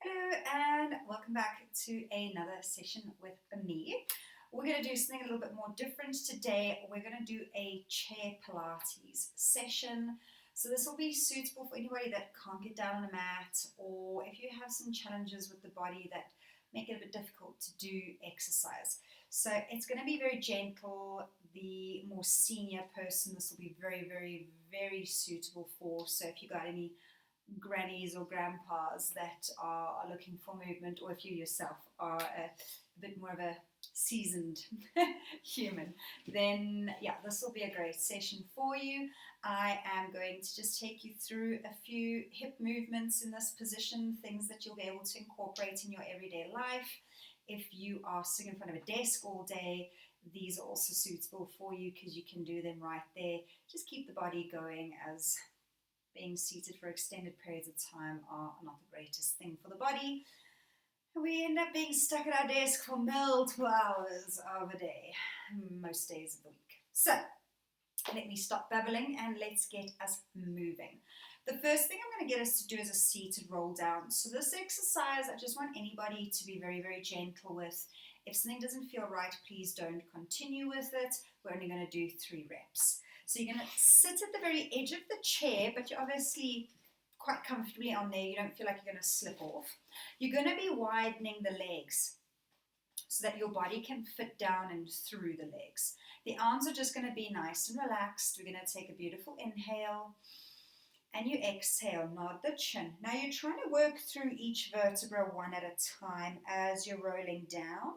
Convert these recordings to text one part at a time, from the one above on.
Hello and welcome back to another session with me. We're going to do something a little bit more different today. We're going to do a chair Pilates session. So this will be suitable for anybody that can't get down on a mat, or if you have some challenges with the body that make it a bit difficult to do exercise. So it's going to be very gentle. The more senior person this will be very, very, very suitable for. So if you got any grannies or grandpas that are looking for movement, or if you yourself are a bit more of a seasoned human, then yeah, this will be a great session for you. I am going to just take you through a few hip movements in this position, things that you'll be able to incorporate in your everyday life. If you are sitting in front of a desk all day, these are also suitable for you because you can do them right there. Just keep the body going, as being seated for extended periods of time are not the greatest thing for the body. We end up being stuck at our desk for multiple hours of a day, most days of the week. So let me stop babbling and let's get us moving. The first thing I'm going to get us to do is a seated roll down. So this exercise, I just want anybody to be very, very gentle with. If something doesn't feel right, please don't continue with it. We're only going to do 3 reps. So you're going to sit at the very edge of the chair, but you're obviously quite comfortably on there. You don't feel like you're going to slip off. You're going to be widening the legs so that your body can fit down and through the legs. The arms are just going to be nice and relaxed. We're going to take a beautiful inhale and you exhale, nod the chin. Now you're trying to work through each vertebra one at a time as you're rolling down.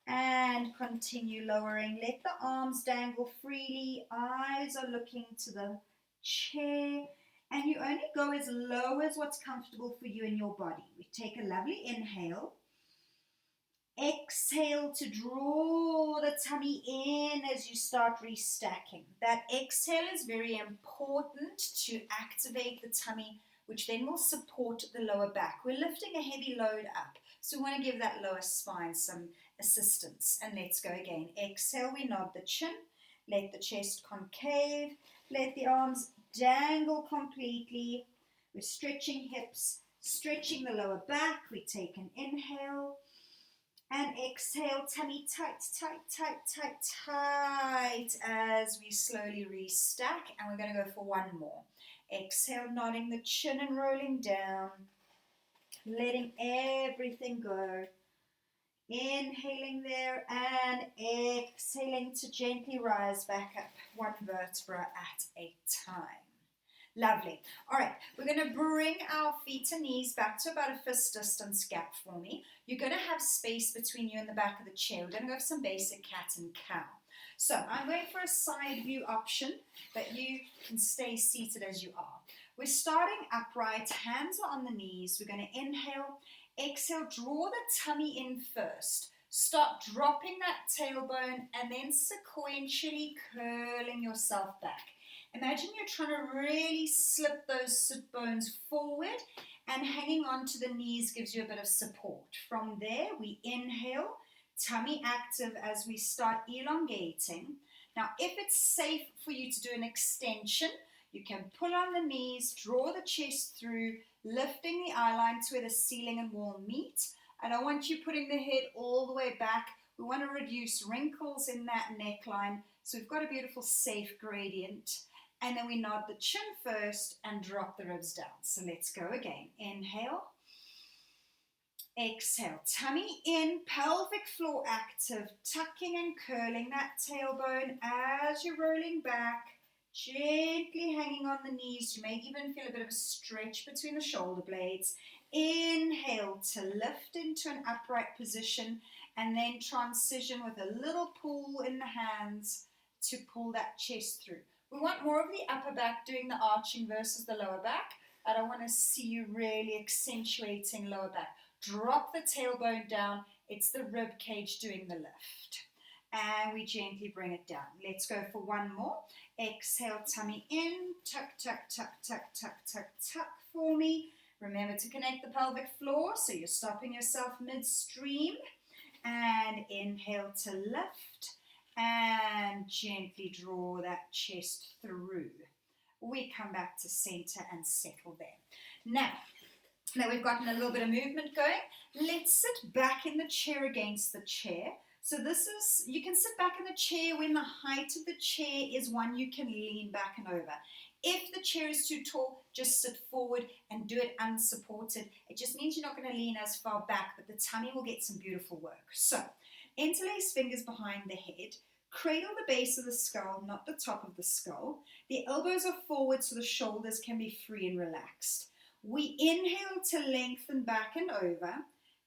And continue lowering. Let the arms dangle freely. Eyes are looking to the chair. And you only go as low as what's comfortable for you in your body. We take a lovely inhale. Exhale to draw the tummy in as you start restacking. That exhale is very important to activate the tummy, which then will support the lower back. We're lifting a heavy load up, so we want to give that lower spine some assistance. And let's go again. Exhale, we nod the chin, let the chest concave, let the arms dangle completely. We're stretching hips, stretching the lower back. We take an inhale and exhale, tummy tight, tight, tight, tight, tight as we slowly restack. And we're going to go for one more. Exhale, nodding the chin and rolling down, letting everything go. Inhaling there and exhaling to gently rise back up, one vertebra at a time. Lovely. All right, we're going to bring our feet and knees back to about a fist distance gap for me. You're going to have space between you and the back of the chair. We're going to go for some basic cat and cow. So I'm going for a side view option, but you can stay seated as you are. We're starting upright, hands are on the knees. We're going to inhale, exhale, draw the tummy in first. Start dropping that tailbone and then sequentially curling yourself back. Imagine you're trying to really slip those sit bones forward, and hanging on to the knees gives you a bit of support. From there, we inhale, tummy active as we start elongating. Now, if it's safe for you to do an extension, you can pull on the knees, draw the chest through, lifting the eye line to where the ceiling and wall meet. I don't want you putting the head all the way back. We want to reduce wrinkles in that neckline. So we've got a beautiful safe gradient. And then we nod the chin first and drop the ribs down. So let's go again. Inhale. Exhale. Tummy in, pelvic floor active, tucking and curling that tailbone as you're rolling back. Gently hanging on the knees. You may even feel a bit of a stretch between the shoulder blades. Inhale to lift into an upright position and then transition with a little pull in the hands to pull that chest through. We want more of the upper back doing the arching versus the lower back. I don't want to see you really accentuating lower back. Drop the tailbone down. It's the rib cage doing the lift. And we gently bring it down. Let's go for one more. Exhale, tummy in, tuck, tuck, tuck, tuck, tuck, tuck, tuck for me. Remember to connect the pelvic floor so you're stopping yourself midstream. And inhale to lift and gently draw that chest through. We come back to center and settle there. Now, Now we've gotten a little bit of movement going. Let's sit back in the chair against the chair. So this is, you can sit back in the chair when the height of the chair is one you can lean back and over. If the chair is too tall, just sit forward and do it unsupported. It just means you're not going to lean as far back, but the tummy will get some beautiful work. So, interlace fingers behind the head. Cradle the base of the skull, not the top of the skull. The elbows are forward so the shoulders can be free and relaxed. We inhale to lengthen back and over.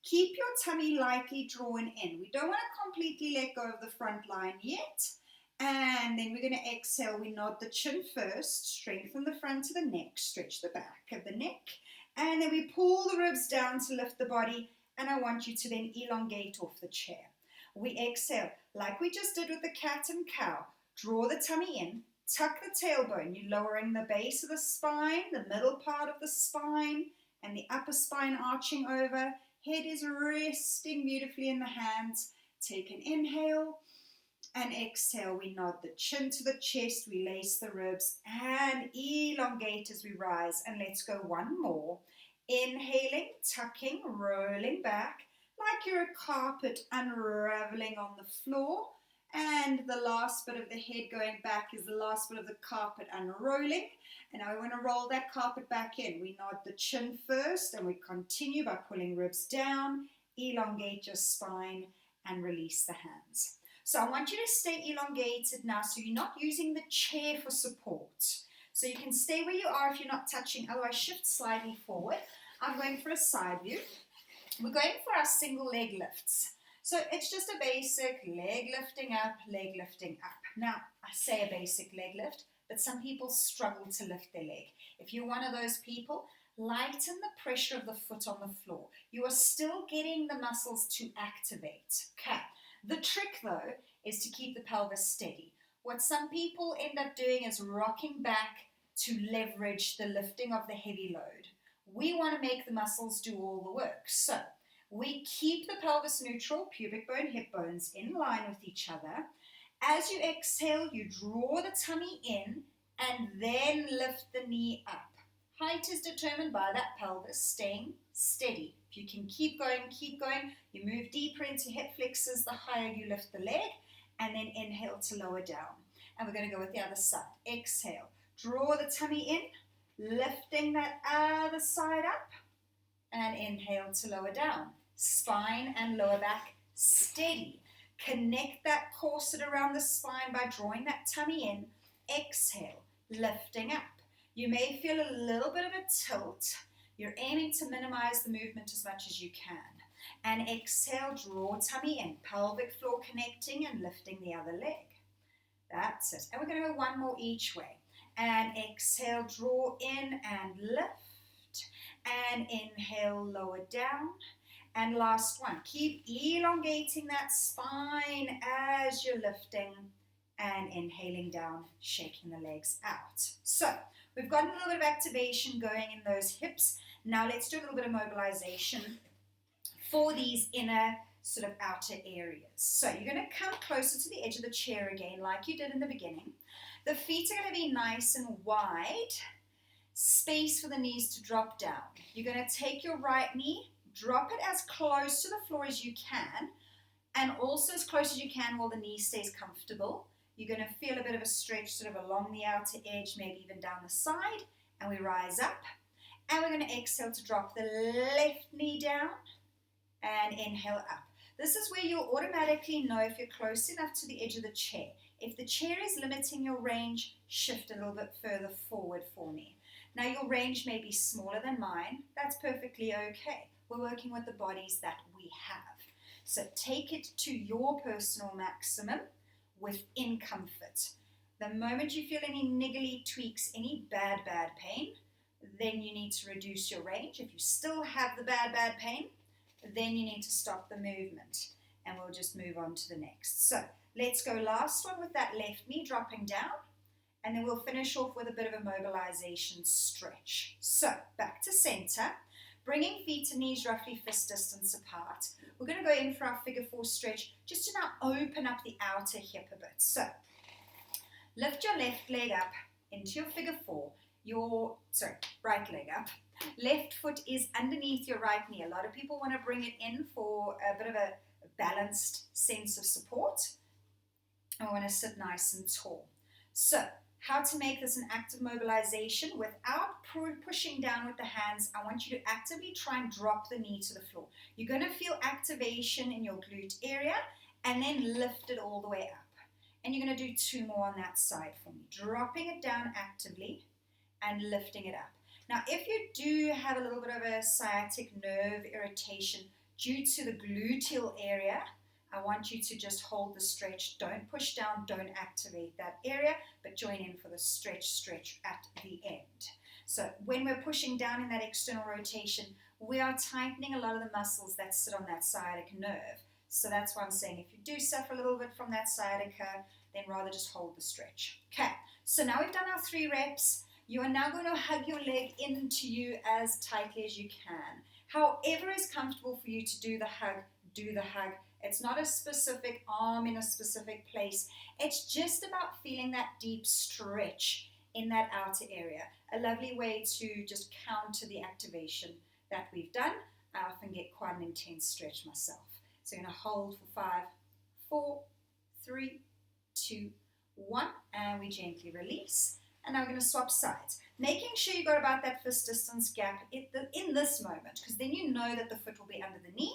Keep your tummy lightly drawn in. We don't want to completely let go of the front line yet. And then we're going to exhale. We nod the chin first, strengthen the front of the neck, stretch the back of the neck. And then we pull the ribs down to lift the body. And I want you to then elongate off the chair. We exhale, like we just did with the cat and cow. Draw the tummy in, tuck the tailbone. You're lowering the base of the spine, the middle part of the spine, and the upper spine arching over. Head is resting beautifully in the hands. Take an inhale and exhale. We nod the chin to the chest. We lace the ribs and elongate as we rise. And let's go one more. Inhaling, tucking, rolling back like you're a carpet unraveling on the floor. And the last bit of the head going back is the last bit of the carpet unrolling. And now we want to roll that carpet back in. We nod the chin first and we continue by pulling ribs down, elongate your spine and release the hands. So I want you to stay elongated now so you're not using the chair for support. So you can stay where you are if you're not touching, otherwise shift slightly forward. I'm going for a side view. We're going for our single leg lifts. So it's just a basic leg lifting up, leg lifting up. Now, I say a basic leg lift, but some people struggle to lift their leg. If you're one of those people, lighten the pressure of the foot on the floor. You are still getting the muscles to activate. Okay. The trick, though, is to keep the pelvis steady. What some people end up doing is rocking back to leverage the lifting of the heavy load. We want to make the muscles do all the work. So we keep the pelvis neutral, pubic bone, hip bones in line with each other. As you exhale, you draw the tummy in and then lift the knee up. Height is determined by that pelvis staying steady. If you can keep going, you move deeper into hip flexors the higher you lift the leg, and then inhale to lower down. And we're going to go with the other side. Exhale, draw the tummy in, lifting that other side up, and inhale to lower down. Spine and lower back steady. Connect that corset around the spine by drawing that tummy in. Exhale, lifting up. You may feel a little bit of a tilt. You're aiming to minimize the movement as much as you can. And exhale, draw tummy in, pelvic floor connecting and lifting the other leg. That's it. And we're going to go one more each way. And exhale, draw in and lift. And inhale, lower down. And last one. Keep elongating that spine as you're lifting and inhaling down, shaking the legs out. So we've got a little bit of activation going in those hips. Now let's do a little bit of mobilization for these inner sort of outer areas. So you're going to come closer to the edge of the chair again like you did in the beginning. The feet are going to be nice and wide. Space for the knees to drop down. You're going to take your right knee, drop it as close to the floor as you can, and also as close as you can while the knee stays comfortable. You're going to feel a bit of a stretch sort of along the outer edge, maybe even down the side, and we rise up. And we're going to exhale to drop the left knee down and inhale up. This is where you'll automatically know if you're close enough to the edge of the chair. If the chair is limiting your range, shift a little bit further forward for me. Now your range may be smaller than mine. That's perfectly okay. We're working with the bodies that we have. So take it to your personal maximum within comfort. The moment you feel any niggly tweaks, any bad pain, then you need to reduce your range. If you still have the bad pain, then you need to stop the movement. And we'll just move on to the next. So let's go last one with that left knee dropping down. And then we'll finish off with a bit of a mobilization stretch. So back to center, bringing feet and knees roughly fist distance apart. We're going to go in for our figure 4 stretch just to now open up the outer hip a bit. So lift your left leg up into your figure 4, right leg up, Left foot is underneath your right knee. A lot of people want to bring it in for a bit of a balanced sense of support. I want to sit nice and tall. So, how to make this an active mobilization without pushing down with the hands. I want you to actively try and drop the knee to the floor. You're going to feel activation in your glute area and then lift it all the way up. And you're going to do 2 more on that side for me. Dropping it down actively and lifting it up. Now, if you do have a little bit of a sciatic nerve irritation due to the gluteal area, I want you to just hold the stretch. Don't push down, don't activate that area, but join in for the stretch at the end. So when we're pushing down in that external rotation, we are tightening a lot of the muscles that sit on that sciatic nerve. So that's why I'm saying if you do suffer a little bit from that sciatica, then rather just hold the stretch. Okay, so now we've done our 3 reps. You are now going to hug your leg into you as tightly as you can. However is comfortable for you to do the hug, do the hug. It's not a specific arm in a specific place. It's just about feeling that deep stretch in that outer area. A lovely way to just counter the activation that we've done. I often get quite an intense stretch myself. So you're going to hold for 5, 4, 3, 2, 1, and we gently release. And now we're going to swap sides, making sure you got about that fist distance gap in this moment, because then you know that the foot will be under the knee,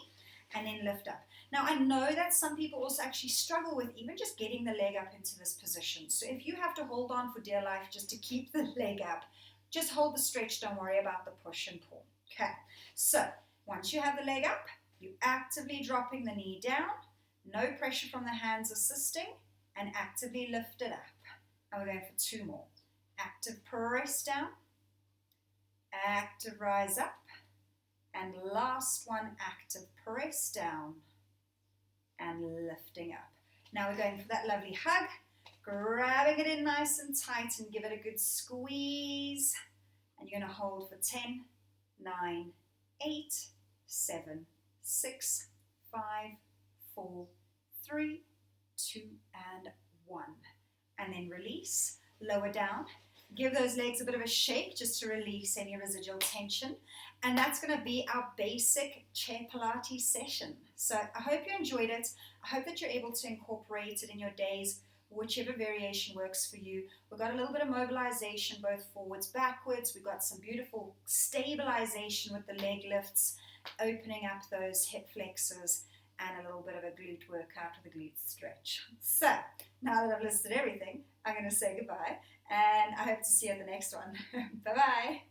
and then lift up. Now I know that some people also actually struggle with even just getting the leg up into this position. So if you have to hold on for dear life just to keep the leg up, just hold the stretch, don't worry about the push and pull. Okay, so once you have the leg up, you actively dropping the knee down, no pressure from the hands assisting, and actively lift it up. And we're going for 2 more. Active press down, active rise up, and last one, active press down and lifting up. Now we're going for that lovely hug, grabbing it in nice and tight and give it a good squeeze. And you're going to hold for 10, 9, 8, 7, 6, 5, 4, 3, 2, and 1. And then release, lower down. Give those legs a bit of a shake just to release any residual tension. And that's going to be our basic chair Pilates session. So I hope you enjoyed it. I hope that you're able to incorporate it in your days, whichever variation works for you. We've got a little bit of mobilization, both forwards, backwards. We've got some beautiful stabilization with the leg lifts, opening up those hip flexors, and a little bit of a glute workout with a glute stretch. So now that I've listed everything, I'm going to say goodbye, and I hope to see you at the next one. Bye-bye.